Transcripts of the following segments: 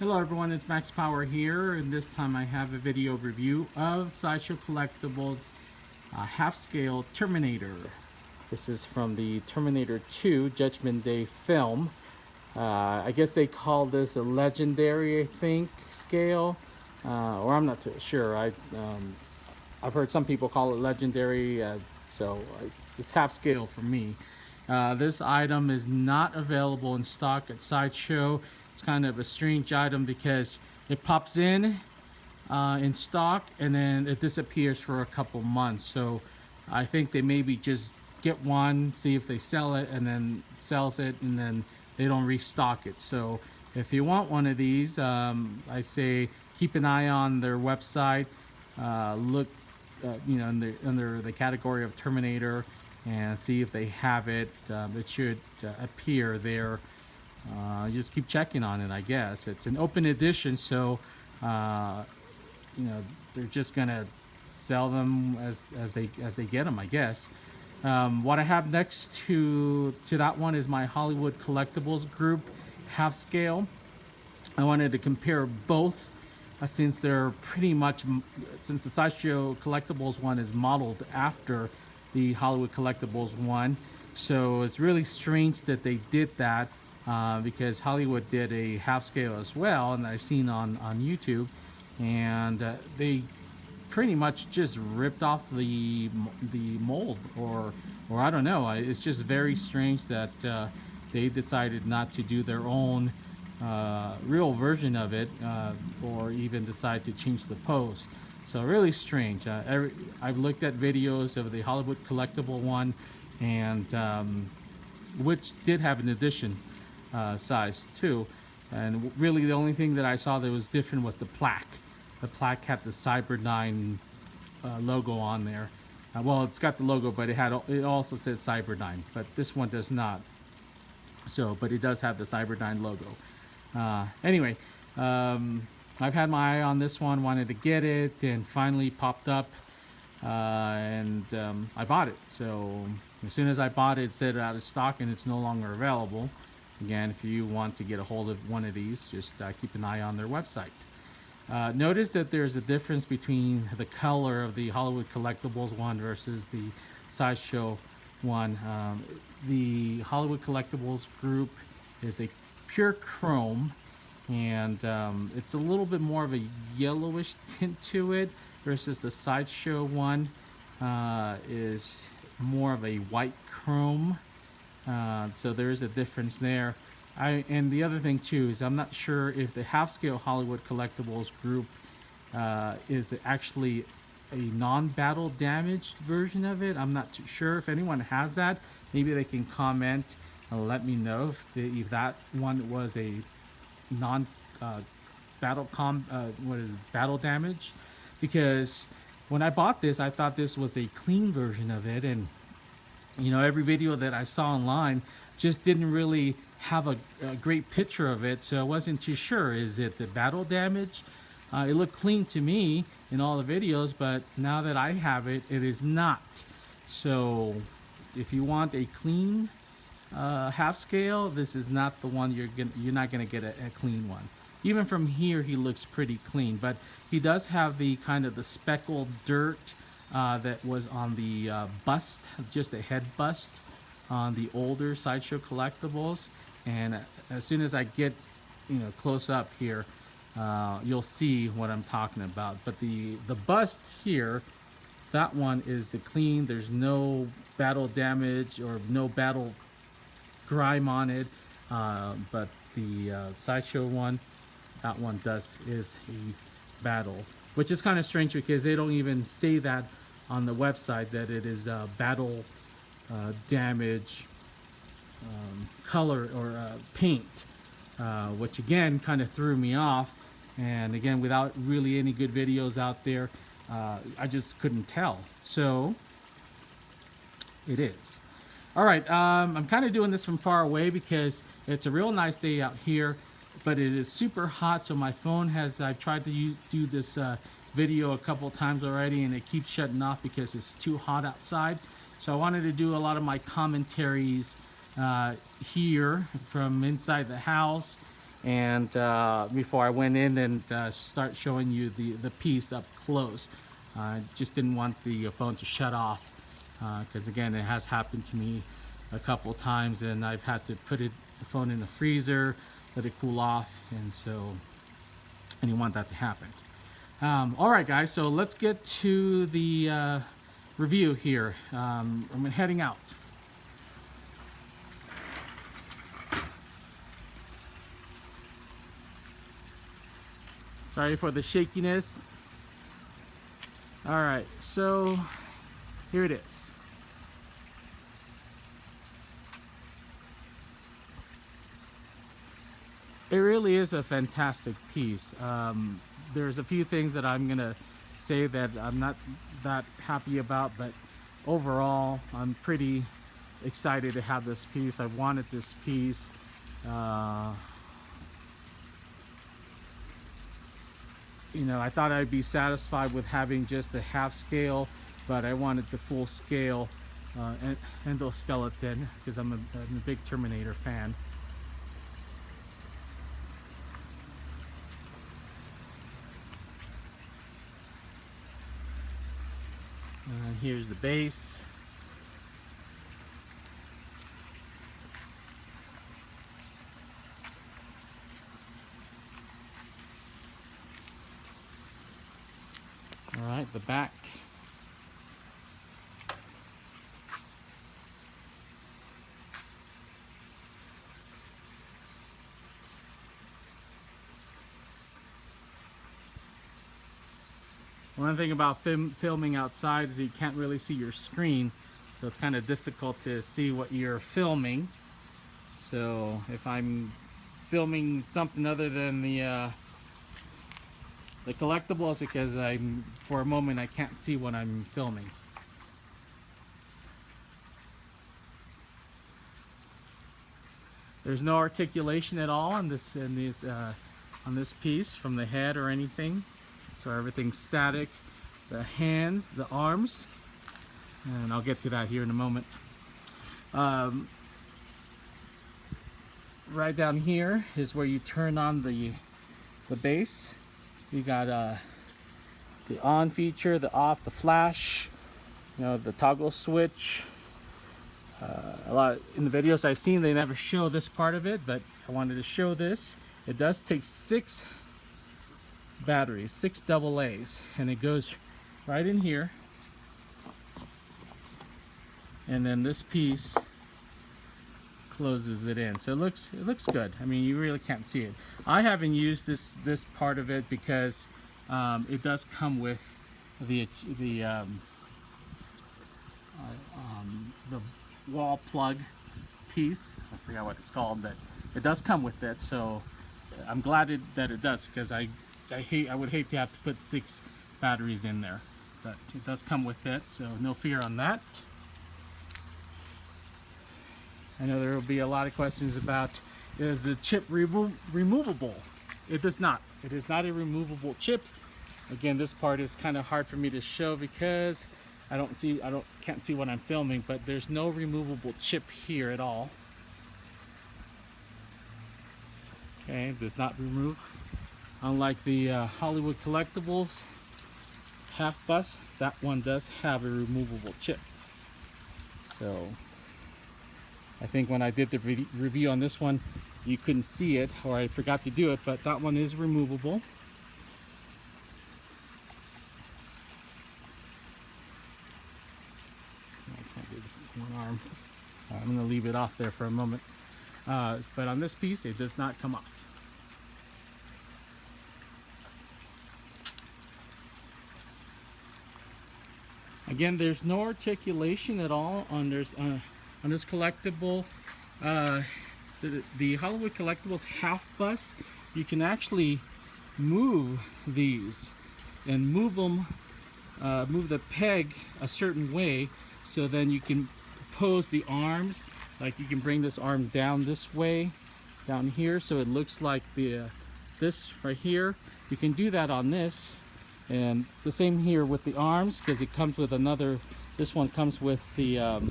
Hello everyone, it's Max Power here, and this time I have a video review of Sideshow Collectibles half-scale Terminator. This is from the Terminator 2 Judgment Day film. I guess they call this a legendary, I think, scale, or I'm not too sure. I've heard some people call it legendary, it's half scale for me. This item is not available in stock at Sideshow. It's kind of a strange item because it pops in stock and then it disappears for a couple months. So I think they maybe just get one, see if they sell it, and then sells it, and then they don't restock it. So if you want one of these, I say keep an eye on their website. Look, under the category of Terminator, and see if they have it. It should appear there. Just keep checking on it. I guess it's an open edition, so they're just gonna sell them as they get them, I guess. What I have next to that one is my Hollywood Collectibles group half scale. I wanted to compare both since they're pretty much, since the Sideshow Collectibles one is modeled after the Hollywood Collectibles one. So it's really strange that they did that because Hollywood did a half scale as well, and I've seen on YouTube, and they pretty much just ripped off the mold, or I don't know. It's just very strange that they decided not to do their own real version of it, or even decide to change the pose. So really strange. I've looked at videos of the Hollywood Collectible one, and which did have an edition size too. And really the only thing that I saw that was different was the plaque. The plaque had the Cyberdyne logo on there. Well, it's got the logo, but it also says Cyberdyne, but this one does not. So, but it does have the Cyberdyne logo. Anyway, I've had my eye on this one, wanted to get it, and finally popped up, and I bought it. So as soon as I bought it, it said out of stock and it's no longer available. Again, if you want to get a hold of one of these, just keep an eye on their website. Notice that there's a difference between the color of the Hollywood Collectibles one versus the Sideshow one. The Hollywood Collectibles group is a pure chrome, and it's a little bit more of a yellowish tint to it, versus the Sideshow one is more of a white chrome. So there is a difference there. And the other thing too is I'm not sure if the half-scale Hollywood Collectibles group is actually a non-battle damaged version of it. I'm not too sure. If anyone has that, maybe they can comment and let me know if that one was a non-battle battle damage. Because when I bought this, I thought this was a clean version of it, and every video that I saw online just didn't really have a great picture of it, so I wasn't too sure. Is it the battle damage? It looked clean to me in all the videos, but now that I have it, it is not. So if you want a clean half scale, this is not the one. You're not gonna get a clean one. Even from here, he looks pretty clean, but he does have the kind of the speckled dirt that was on the bust, just a head bust on the older Sideshow Collectibles. And as soon as I get close up here, you'll see what I'm talking about. But the bust here, that one is the clean. There's no battle damage or no battle grime on it. But the Sideshow one, that one is a battle, which is kind of strange because they don't even say that on the website, that it is battle damage color or paint, which again kind of threw me off. And again, without really any good videos out there, I just couldn't tell. So it is. All right, I'm kind of doing this from far away because it's a real nice day out here, but it is super hot. So my phone I've tried to do this video a couple times already, and it keeps shutting off because it's too hot outside. So I wanted to do a lot of my commentaries here from inside the house, and before I went in and start showing you the piece up close. I just didn't want the phone to shut off, because again, it has happened to me a couple times, and I've had to put the phone in the freezer, let it cool off, and so I didn't want that to happen. All right, guys, so let's get to the review here. I'm heading out. Sorry for the shakiness. All right, so here it is. It really is a fantastic piece. There's a few things that I'm gonna say that I'm not that happy about, but overall, I'm pretty excited to have this piece. I wanted this piece. You know, I thought I'd be satisfied with having just a half scale, but I wanted the full scale Endoskeleton, because I'm a big Terminator fan. And here's the base. All right, the back. One thing about filming outside is you can't really see your screen, so it's kind of difficult to see what you're filming. So if I'm filming something other than the collectibles, because for a moment I can't see what I'm filming. There's no articulation at all on this piece from the head or anything, so everything's static. The hands, the arms, and I'll get to that here in a moment. Right down here is where you turn on the base. You got the on feature, the off, the flash, you know, the toggle switch. A lot in the videos I've seen, they never show this part of it, but I wanted to show this. It does take 6 batteries, 6 AA's, and it goes right in here. And then this piece closes it in, so it looks good. I mean, you really can't see it. I haven't used this part of it because it does come with the wall plug piece. I forgot what it's called, but it does come with it. So I'm glad that it does, because I would hate to have to put 6 batteries in there, but it does come with it, so no fear on that. I know there will be a lot of questions about, is the chip removable? It does not. It is not a removable chip. Again, this part is kind of hard for me to show because I can't see what I'm filming, but there's no removable chip here at all. Okay, it does not remove. Unlike the Hollywood Collectibles half bus, that one does have a removable chip. So I think when I did the review on this one, you couldn't see it, or I forgot to do it, but that one is removable. I can't do this with one arm. I'm going to leave it off there for a moment. But on this piece, it does not come off. Again, there's no articulation at all on this collectible. The Hollywood Collectibles half bust, you can actually move these and move them, move the peg a certain way, so then you can pose the arms. Like you can bring this arm down this way, down here, so it looks like this right here. You can do that on this. And the same here with the arms, because it comes with another, this one comes with the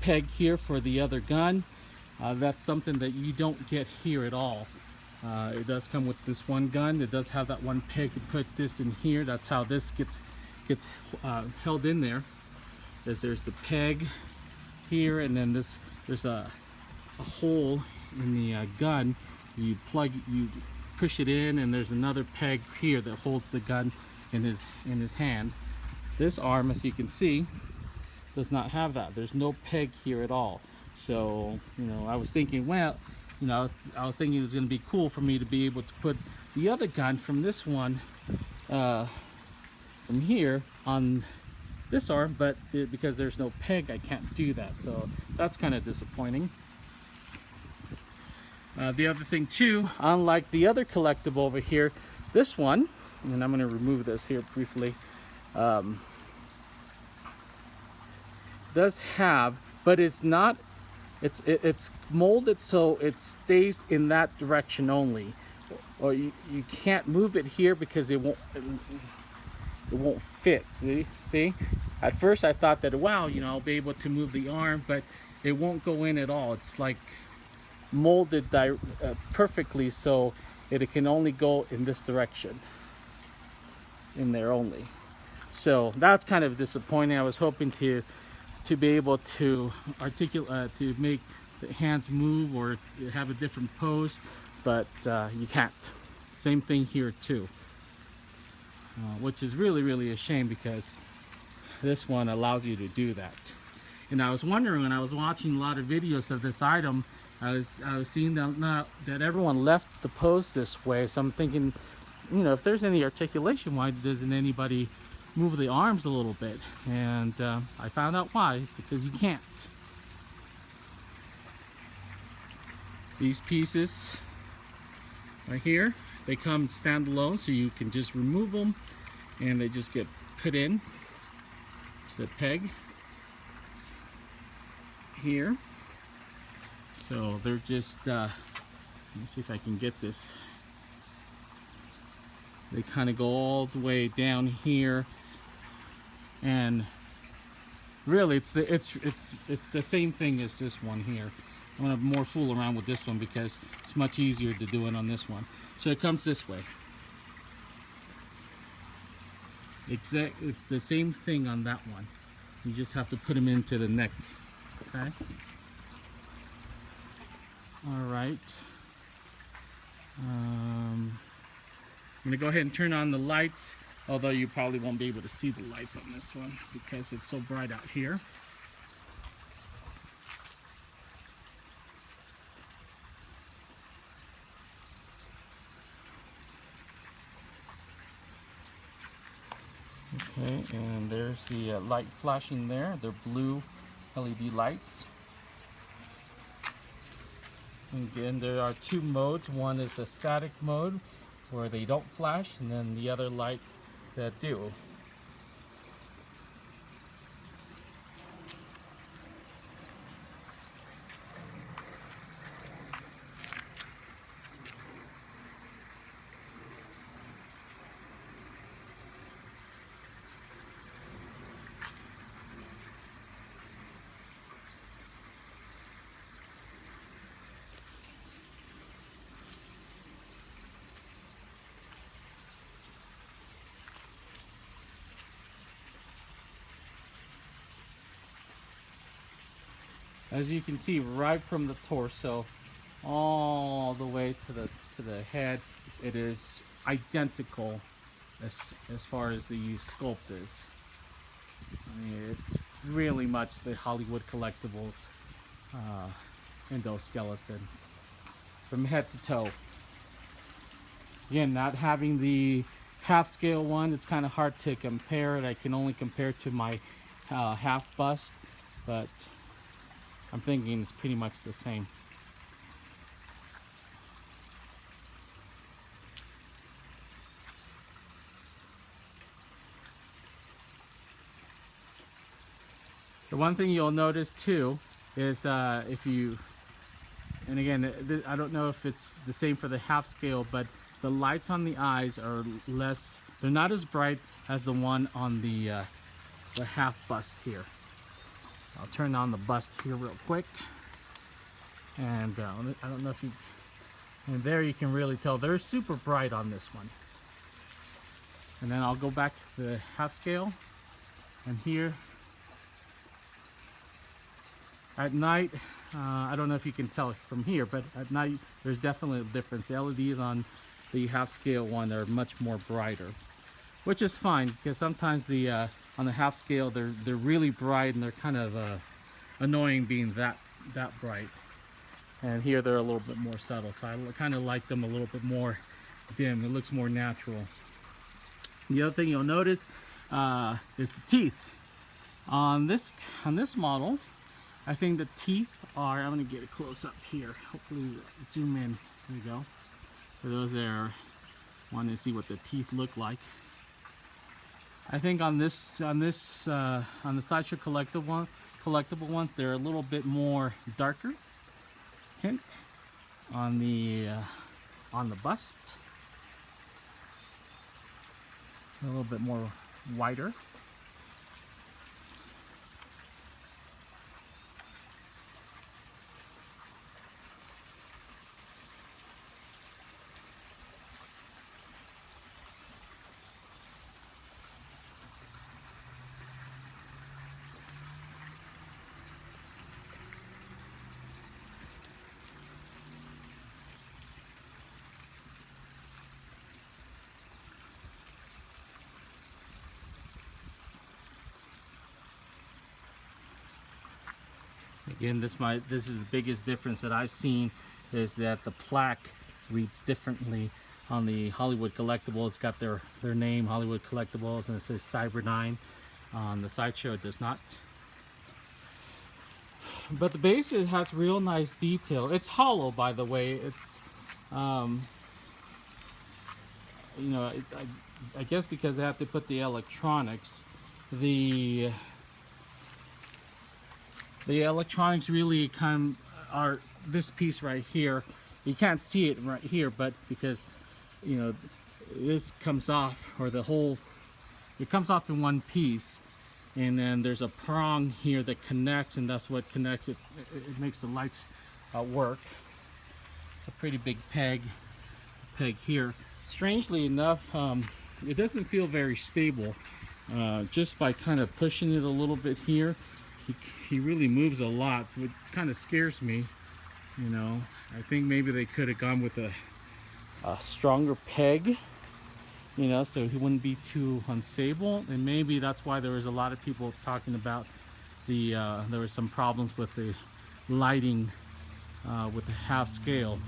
peg here for the other gun. That's something that you don't get here at all. It does come with this one gun. It does have that one peg to put this in here. That's how this gets held in there. There's the peg here, and then there's a hole in the gun. You push it in, and there's another peg here that holds the gun in his hand. This arm, as you can see, does not have that. There's no peg here at all. So, you know, I was thinking, well, you know, I was thinking it was going to be cool for me to be able to put the other gun from this one, from here on this arm, but because there's no peg, I can't do that. So that's kind of disappointing. The other thing too, unlike the other collectible over here, this one, and I'm going to remove this here briefly, does have, but it's not, it's molded so it stays in that direction only, or you can't move it here because it won't fit. See, at first I thought that, wow, you know, I'll be able to move the arm, but it won't go in at all. It's like molded perfectly, so it can only go in this direction, in there only. So that's kind of disappointing. I was hoping to be able to articulate, to make the hands move or have a different pose, but you can't. Same thing here too, which is really a shame, because this one allows you to do that. And I was wondering, when I was watching a lot of videos of this item, I was seeing that everyone left the pose this way. So I'm thinking, you know, if there's any articulation, why doesn't anybody move the arms a little bit? And I found out why. It's because you can't. These pieces right here, they come standalone, so you can just remove them, and they just get put in to the peg here. So they're just, let me see if I can get this. They kind of go all the way down here, and really it's the same thing as this one here. I'm gonna more fool around with this one because it's much easier to do it on this one. So it comes this way. It's the same thing on that one. You just have to put them into the neck. Okay. All right. I'm gonna go ahead and turn on the lights, although you probably won't be able to see the lights on this one because it's so bright out here. Okay, and there's the light flashing there. They're blue LED lights. And again, there are two modes. One is a static mode where they don't flash, and then the other light that do. As you can see, right from the torso all the way to the head, it is identical as far as the sculpt is. I mean, it's really much the Hollywood Collectibles Endoskeleton from head to toe. Again, not having the half scale one, it's kind of hard to compare it. I can only compare it to my half bust, but I'm thinking it's pretty much the same. The one thing you'll notice too is if you, and again, I don't know if it's the same for the half scale, but the lights on the eyes are less, they're not as bright as the one on the half bust here. I'll turn on the bust here real quick. And I don't know if you, and there you can really tell they're super bright on this one. And then I'll go back to the half scale, and here at night, I don't know if you can tell from here, but at night there's definitely a difference. The LEDs on the half scale one are much more brighter, which is fine, because sometimes the on the half scale they're really bright and they're kind of annoying being that bright. And here they're a little bit more subtle, so I kind of like them a little bit more dim. It looks more natural. The other thing you'll notice is the teeth on this model. I think the teeth are, I'm going to get a close up here, hopefully zoom in. There you go. For those that are wanting to see what the teeth look like, I think on the Sideshow collectible ones, they're a little bit more darker tint. On the bust, a little bit more whiter. Again, this is the biggest difference that I've seen, is that the plaque reads differently on the Hollywood Collectibles. It's got their name, Hollywood Collectibles, and it says Cyberdyne. On the Sideshow it does not. But the base has real nice detail. It's hollow, by the way. It's you know, I guess because they have to put the electronics, the electronics really kind of are this piece right here. You can't see it right here, but because, you know, this comes off, or the whole, it comes off in one piece, and then there's a prong here that connects, and that's what connects it. It makes the lights work. It's a pretty big peg here. Strangely enough, it doesn't feel very stable. Just by kind of pushing it a little bit here, he really moves a lot, which kind of scares me. You know, I think maybe they could have gone with a stronger peg, you know, so he wouldn't be too unstable. And maybe that's why there was a lot of people talking about there was some problems with the lighting with the half scale.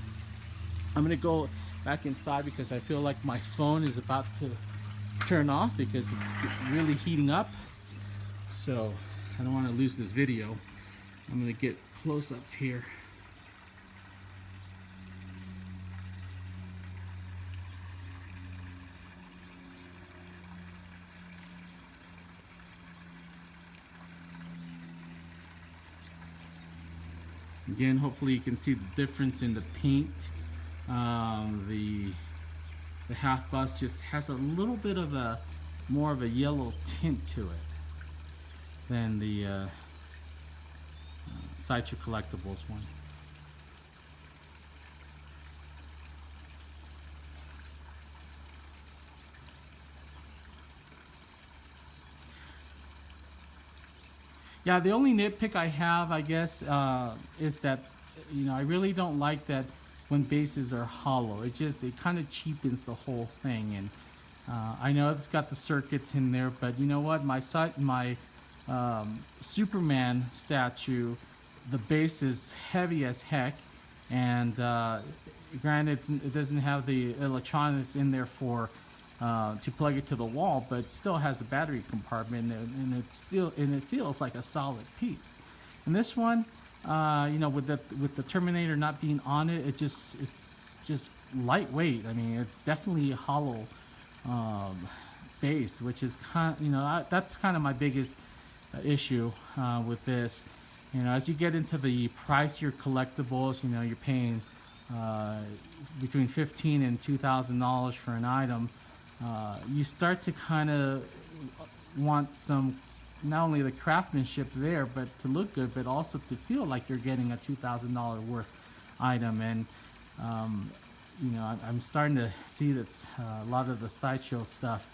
I'm gonna go back inside because I feel like my phone is about to turn off because it's really heating up. So I don't want to lose this video. I'm going to get close-ups here. Again, hopefully you can see the difference in the paint. The half bust just has a little bit of more of a yellow tint to it than the Sideshow Collectibles one. Yeah, the only nitpick I have, I guess, is that, you know, I really don't like that when bases are hollow. It kind of cheapens the whole thing. And I know it's got the circuits in there, but you know what? My Superman statue, the base is heavy as heck, and granted it doesn't have the electronics in there for to plug it to the wall, but it still has a battery compartment, and it feels like a solid piece. And this one, you know, with the Terminator not being on it, it's just lightweight. I mean, it's definitely a hollow base, which is you know, that's kind of my biggest issue with this. You know, as you get into the pricier collectibles, you know, you're paying between $15 and $2,000 for an item. You start to kind of want some, not only the craftsmanship there, but to look good, but also to feel like you're getting a $2,000 worth item. And you know, I'm starting to see that a lot of the Sideshow stuff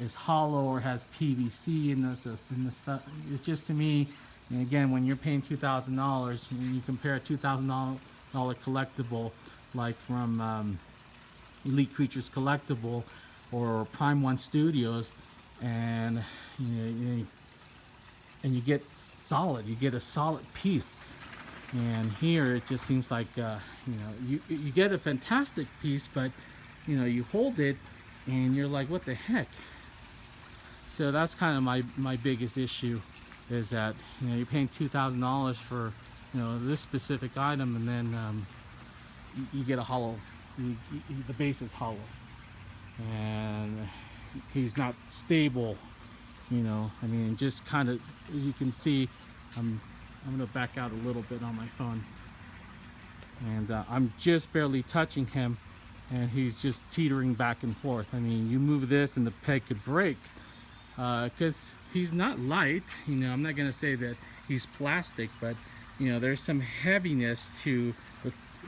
is hollow or has PVC in this stuff. It's just, to me, and again, when you're paying $2,000 and you compare a $2,000 collectible like from Elite Creatures Collectible or Prime One Studios, and you get solid, you get a solid piece. And here it just seems like you know, you get a fantastic piece, but you know, you hold it and you're like, what the heck? So that's kind of my biggest issue, is that, you know, you're paying $2,000 for, you know, this specific item, and then you get a hollow. The base is hollow, and he's not stable. You know, I mean, just kind of, as you can see, I'm gonna back out a little bit on my phone, and I'm just barely touching him, and he's just teetering back and forth. I mean, you move this and the peg could break, because he's not light. You know, I'm not gonna say that he's plastic, but you know, there's some heaviness to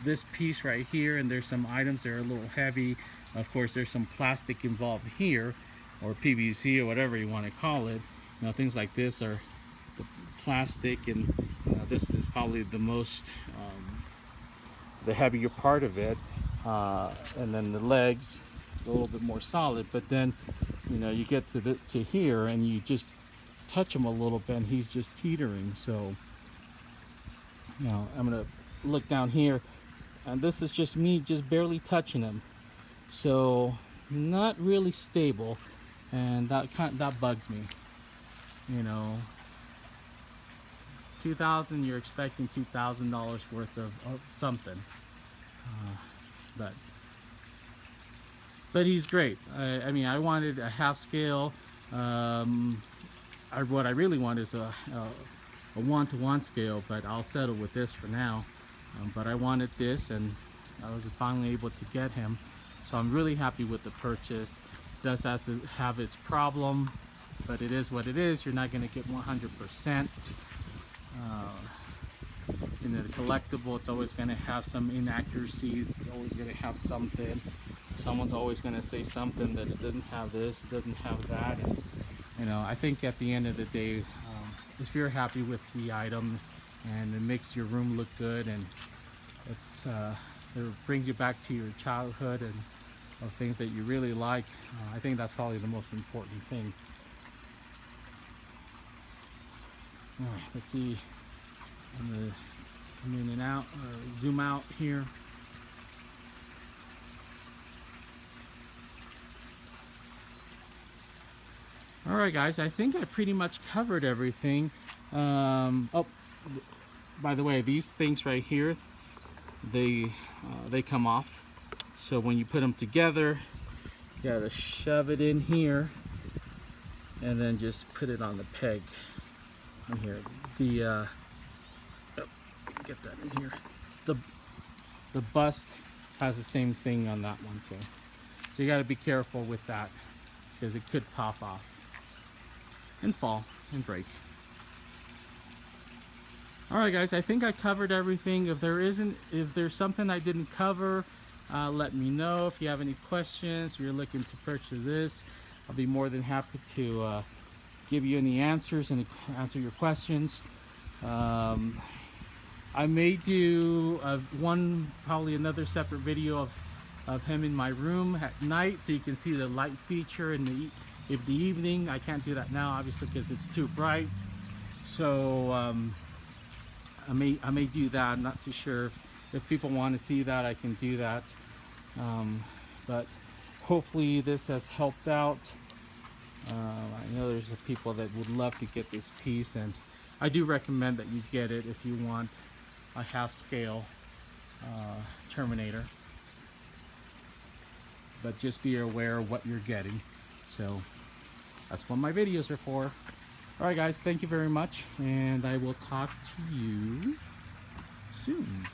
this piece right here, and there's some items that are a little heavy. Of course, there's some plastic involved here, or PVC, or whatever you want to call it. You know, things like this are the plastic, and this is probably the most the heavier part of it, and then the legs a little bit more solid. But then, you know, you get to here and you just touch him a little bit and he's just teetering. So, you know, I'm gonna look down here, and this is just me just barely touching him, so not really stable, and that bugs me. You know, 2,000, you're expecting $2,000 worth of something, but he's great. I mean, I wanted a half scale. What I really want is a 1-to-1 scale, but I'll settle with this for now. But I wanted this, and I was finally able to get him, so I'm really happy with the purchase. It does have its problem, but it is what it is. You're not going to get 100%. In a collectible, it's always going to have some inaccuracies. It's always going to have something. Someone's always going to say something that it doesn't have this, it doesn't have that. And you know, I think at the end of the day, if you're happy with the item and it makes your room look good, and it brings you back to your childhood and of things that you really like, I think that's probably the most important thing. All right, let's see. I'm gonna come in and out, or zoom out here. All right, guys, I think I pretty much covered everything. Oh, by the way, these things right here, they come off. So when you put them together, you gotta shove it in here, and then just put it on the peg in here. Get that in here. The bust has the same thing on that one too. So you got to be careful with that, because it could pop off and fall and break. All right, guys, I think I covered everything. If there's something I didn't cover, let me know. If you have any questions, you're looking to purchase this, I'll be more than happy to give you any answers and answer your questions. I may do probably another separate video of him in my room at night, so you can see the light feature in the evening. I can't do that now, obviously, because it's too bright. So I may do that. I'm not too sure if people want to see that. I can do that, but hopefully this has helped out. I know there's people that would love to get this piece, and I do recommend that you get it if you want a half scale Terminator, but just be aware of what you're getting. So that's what my videos are for. All right, guys, thank you very much, and I will talk to you soon.